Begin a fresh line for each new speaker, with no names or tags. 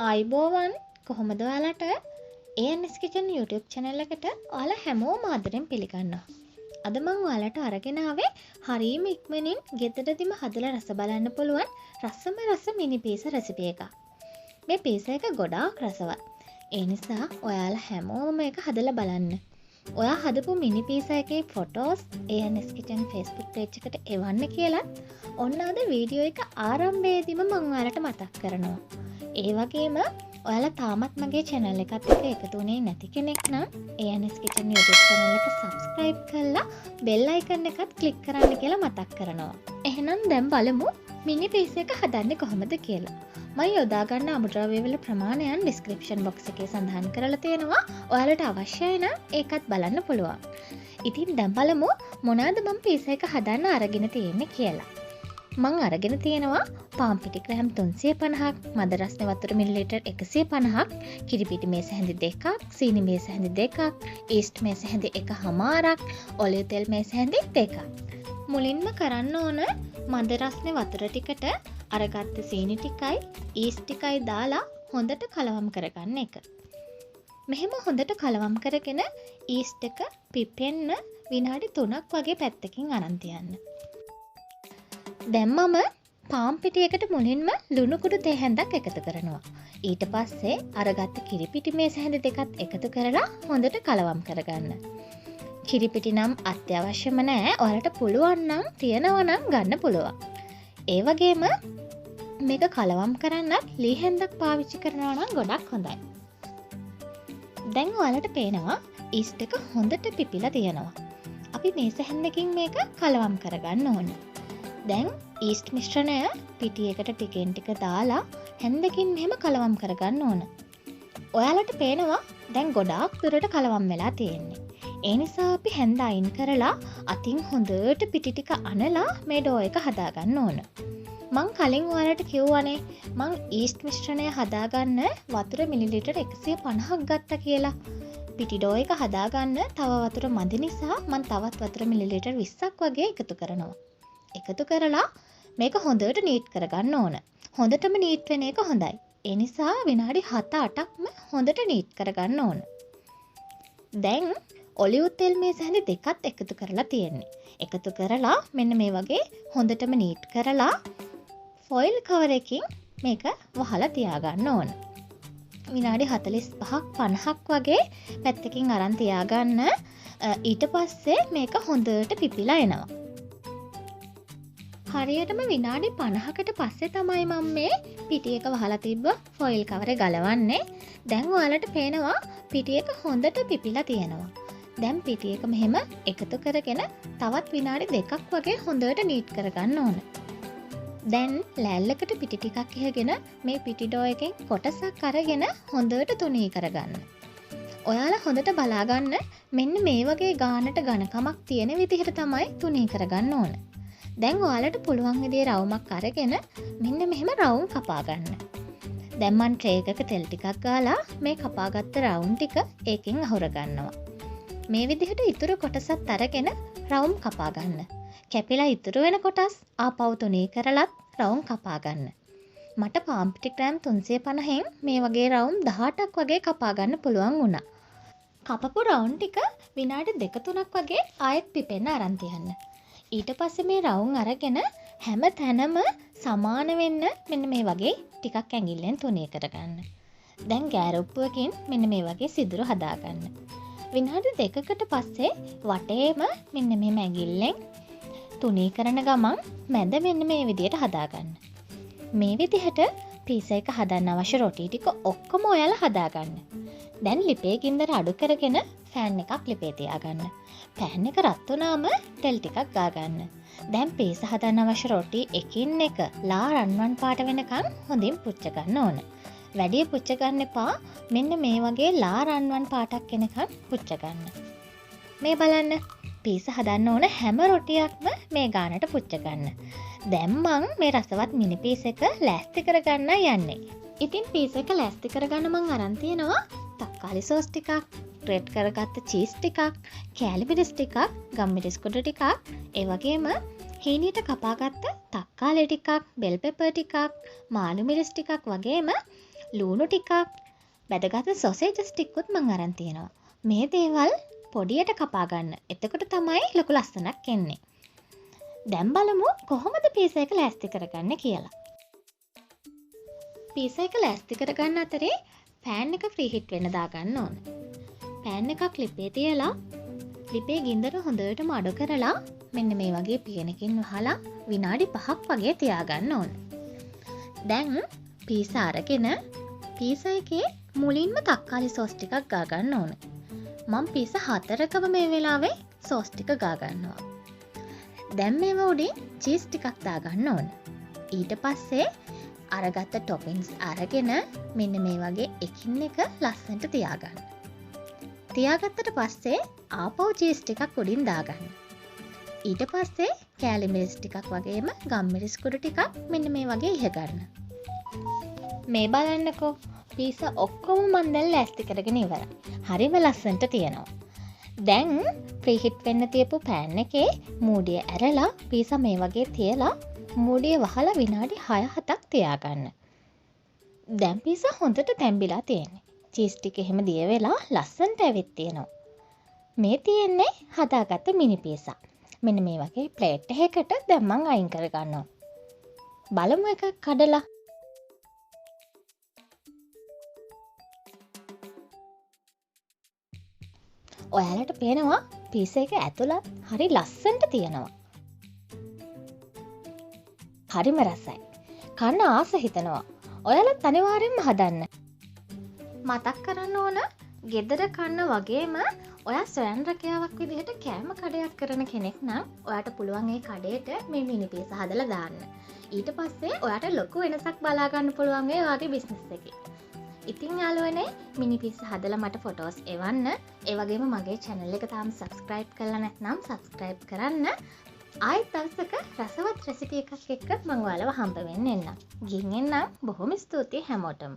ආයිබෝවන් කොහොමද ඔයාලට ANS Kitchen YouTube channel එකට ඔයාලා හැමෝම ආදරෙන් පිළිගන්නවා. අද මම ඔයාලට අරගෙන ආවේ හරියම ඉක්මනින් ගෙදරදිම හදලා රස බලන්න පුළුවන් රසම රස මිනි පීසා රෙසිපි එකක්. මේ පීසා එක ගොඩාක් රසවත්. ඒ නිසා ඔයාලා හැමෝම මේක හදලා බලන්න. ඔයා හදපු මිනි පීසා එකේ photos ANS Kitchen Facebook page එකට එවන්න කියලා ඔන්න අද වීඩියෝ එක ආරම්භයේදීම මම ඔයාලට මතක් කරනවා. ඒ වගේම ඔයාලා තාමත් මගේ channel එකත් එක්ක එකතු වෙන්නේ නැති කෙනෙක් නම් ANS Kitchen YouTube channel එක subscribe කරලා bell icon එකත් click කරන්න කියලා මතක් කරනවා. එහෙනම් දැන් බලමු මිනි පීසා එක හදන්නේ කොහොමද කියලා. මම යොදා ගන්න අමුද්‍රව්‍ය වල ප්‍රමාණයන් description box එකේ සඳහන් කරලා තියෙනවා. ඔයාලට අවශ්‍යයි නම් ඒකත් බලන්න පුළුවන්. ඉතින් දැන් බලමු මොනවාද මම පීසා එක හදන්න අරගෙන තියෙන්නේ කියලා. මං අරගෙන තියෙනවා පාන් පිටි ග්‍රෑම් 350ක්, මද රස්නේ වතුර මිලිලීටර් 150ක්, කිරි පිටි මේස හැඳි 2ක්, සීනි මේස හැඳි 2ක්, ඊස්ට් මේස හැඳි 1/2ක්, ඔලිව් තෙල් මේස හැඳි 2ක්. මුලින්ම කරන්න ඕන මද රස්නේ වතුර ටිකට අරගත්ත සීනි ටිකයි ඊස්ට් ටිකයි දාලා හොඳට කලවම් කරගන්න එක. මෙහෙම හොඳට කලවම් කරගෙන ඊස්ට් එක පිපෙන්න විනාඩි 3ක් වගේ පැත්තකින් අරන් තියන්න. දැන් මම පාන් පිටියකට මුලින්ම ලුණු කුඩු තේ හැන්දක් එකතු කරනවා. ඊට පස්සේ අරගත්ත කිරි පිටි මේස හැඳි දෙකත් එකතු කරලා හොඳට කලවම් කරගන්න. කිරි පිටි නම් අත්‍යවශ්‍යම නෑ. ඔයාලට පුළුවන් නම් තියනවා නම් ගන්න පුළුවන්. ඒ වගේම මේක කලවම් කරන්නත් ලී හැන්දක් පාවිච්චි කරනවා නම් ගොඩක් හොඳයි. දැන් ඔයාලට පේනවා ඊස්ට් එක හොඳට පිපිලා තියෙනවා. අපි මේස හැන්දකින් මේක කලවම් කරගන්න ඕන. දැන් ඊස්ට් මිශ්‍රණය පිටියකට ටිකෙන් ටික දාලා හැන්දකින් මෙහෙම කලවම් කරගන්න ඕන. ඔයාලට පේනවා දැන් ගොඩාක් දුරට කලවම් වෙලා තියෙන්නේ. ඒ නිසා අපි හැන්ද අයින් කරලා අතින් හොඳට පිටි ටික අනලා මේ ඩෝ එක හදාගන්න ඕන. මං කලින් ඔයාලට කිව්වනේ මං ඊස්ට් මිශ්‍රණය හදාගන්න වතුර මිලිලීටර් 150ක් ගත්තා කියලා. පිටි ඩෝ එක හදාගන්න තව වතුර මදි නිසා මං තවත් වතුර මිලිලීටර් 20ක් වගේ එකතු කරනවා. එකතු කරලා මේක හොඳට නීට් කරගන්න ඕන. හොඳටම නීට් වෙන එක හොඳයි. ඒ නිසා විනාඩි 7-8ක්ම හොඳට නීට් කරගන්න ඕන. දැන් ඔලිව් තෙල් මේස හැඳි දෙකත් එකතු කරලා තියෙන්නේ. එකතු කරලා මෙන්න මේ වගේ හොඳටම නීට් කරලා ෆොයිල් කවර් එකකින් මේක වහලා තියාගන්න ඕන. විනාඩි 45ක් 50ක් වගේ පැත්තකින් අරන් තියාගන්න. ඊට පස්සේ මේක හොඳට පිපිලා එනවා. හරියටම විනාඩි 50කට පස්සේ තමයි මම මේ පිටි එක වහලා තිබ්බ ෆොයිල් කවර් එක ගලවන්නේ. දැන් ඔයාලට පේනවා පිටි එක හොඳට පිපිලා තියෙනවා. දැන් පිටි එක මෙහෙම එකතු කරගෙන තවත් විනාඩි 2ක් වගේ හොඳට නීට් කරගන්න ඕන. දැන් ලෑල්ලකට පිටි ටිකක් එහෙගෙන මේ පිටි ඩෝ එකෙන් කොටසක් අරගෙන හොඳට තුනී කරගන්න. ඔයාලා හොඳට බලාගන්න මෙන්න මේ වගේ ගානට ඝනකමක් තියෙන විදිහට තමයි තුනී කරගන්න ඕන. දැන් ඔයාලට පුළුවන් විදිහේ රවුමක් අරගෙන මෙන්න මෙහෙම රවුම් කපා ගන්න. දැන් මම ට්‍රේ එකක තෙල් ටිකක් ගාලා මේ කපාගත්ත රවුම් ටික ඒකෙන් අහුර ගන්නවා. මේ විදිහට ඉතුරු කොටසත් අරගෙන රවුම් කපා ගන්න. කැපිලා ඉතුරු වෙන කොටස් ආපහු තුනී කරලත් රවුම් කපා ගන්න. මට පාන් පිටි ග්‍රෑම් 350න් මේ වගේ රවුම් 18ක් වගේ කපා ගන්න පුළුවන් වුණා. කපපු රවුම් ටික විනාඩි 2-3ක් වගේ ආයෙත් පිපෙන්න අරන් තියන්න. ඊට පස්සේ මේ රවුම් අරගෙන හැම තැනම සමාන වෙන්න මෙන්න මේ වගේ ටිකක් ඇඟිල්ලෙන් තුනී කරගන්න. දැන් ගෑරුප්පුවකින් මෙන්න මේ වගේ සිදුරු හදාගන්න. විනාඩි 2කට පස්සේ වටේම මෙන්න මේ ඇඟිල්ලෙන් තුනී කරන ගමන් මැද මෙන්න මේ විදිහට හදාගන්න. මේ විදිහට පීසා එක හදන්න අවශ්‍ය රොටි ටික ඔක්කොම ඔයාලා හදාගන්න. දැන් ලිපේ ගින්දර අඩු කරගෙන ෆෑන් එකක් ලිපේ තියාගන්න. ෆෑන් එක රත් වුණාම තෙල් ටිකක් ගාගන්න. දැන් පීසා හදන්න අවශ්‍ය රොටි එකින් එක ලා රන්වන් පාට වෙනකන් හොඳින් පුච්ච ගන්න ඕන. වැඩි පුච්ච ගන්න එපා. මෙන්න මේ වගේ ලා රන්වන් පාටක් එනකන් පුච්ච ගන්න. මේ බලන්න පීසා හදන්න ඕන හැම රොටියක්ම මේ ගානට පුච්ච ගන්න. දැන් මං මේ රසවත් මිනි පීස් එක ලෑස්ති කරගන්න යන්නේ. ඉතින් පීස් එක ලෑස්ති කරගන්න මං අරන් තියෙනවා තක්කාලි සෝස් ටිකක්, ග්‍රේට් කරගත්ත චීස් ටිකක්, කෑලි මිරිස් ටිකක්, ගම්මිරිස් කුඩු ටිකක්, ඒ වගේම හීනියට කපාගත්ත තක්කාලි ටිකක්, බෙල් පෙපර් ටිකක්, මාළු මිරිස් ටිකක් වගේම ලූණු ටිකක්, වැදගත් සොසේජස් ටිකකුත් මං අරන් තියෙනවා. මේ දේවල් පොඩියට කපා ගන්න. එතකොට තමයි ලොකු ලස්සනක් එන්නේ. දැන් බලමු කොහොමද පීසා එක ලෑස්ති කරගන්නේ කියලා. පීසා එක ලෑස්ති කරගන්න අතරේ පෑන් එක ෆ්‍රී හීට් වෙන්න දාගන්න ඕන. පෑන් එකක් ලිපේ තියලා ලිපේ ගින්දර හොඳටම අඩු කරලා මෙන්න මේ වගේ පියනකින් වහලා විනාඩි 5ක් වගේ තියාගන්න ඕන. දැන් පීසා අරගෙන පීසා එකේ මුලින්ම තක්කාලි සෝස් ටිකක් ගා ගන්න ඕන. මම පීසා 4කම මේ වෙලාවේ සෝස් ටික ගා ගන්නවා. දැන් මේව උඩින් චීස් ටිකක් දාගන්න ඕන. ඊට පස්සේ අරගත්ත ටොපින්ස් අරගෙන මෙන්න මේ වගේ එකින් එක ලස්සනට තියාගන්න. තියාගත්තට පස්සේ ආපහු චීස් ටිකක් උඩින් දාගන්න. ඊට පස්සේ කෑලි මිරිස් ටිකක් වගේම ගම්මිරිස් කුඩු ටිකක් මෙන්න මේ වගේ ඉහ ගන්න. මේ බලන්නකෝ පීසා ඔක්කොම මන් දැන් ලෑස්ති කරගෙන ඉවරයි. හරිම ලස්සනට තියෙනවා. දැන් ප්‍රීහිට් වෙන්න තියපු පෑන් එකේ මූඩිය ඇරලා පීසා මේ වගේ තියලා මූඩිය වහලා විනාඩි 6-7ක් තියාගන්න. දැන් පීසා හොඳට තැම්බිලා තියෙන්නේ. චීස් ටික එහෙම දිය වෙලා ලස්සනට ඇවිත් තියෙනවා. මේ තියෙන්නේ හදාගත්ත මිනි පීසා. මෙන්න මේ වගේ ප්ලේට් එකකට දැන් මං අයින් කර ගන්නවා. බලමු එකක් කඩලා. ඔයාලට පේනවා පීසා එක ඇතුළත් හරි ලස්සනට තියෙනවා. හරිම රසයි. කන්න ආස හිතනවා. ඔයාලත් අනිවාර්යෙන්ම හදන්න. මතක් කරන්න ඕන ගෙදර කන්න වගේම ඔයා ස්වයං රැකියාවක් විදිහට කෑම කඩයක් කරන කෙනෙක් නම් ඔයාට පුළුවන් ඒ කඩේට මේ මිනි පීසා හදලා දාන්න. ඊට පස්සේ ඔයාට ලොකු වෙනසක් බලා ගන්න පුළුවන් ඒ වගේ බිස්නස් එකේ. ඉතින් යාළුවනේ මිනි පීසා හදලා මට ෆොටෝස් එවන්න. ඒ වගේම මගේ channel එක තාම subscribe කරලා නැත්නම් subscribe කරන්න. ආයෙත් දවසක රසවත් රෙසිපි එකක් එක්ක මම ඔයාලව හම්බ වෙන්න එන්නම්. ගිහින් එන්නම්. බොහොම ස්තුතියි හැමෝටම.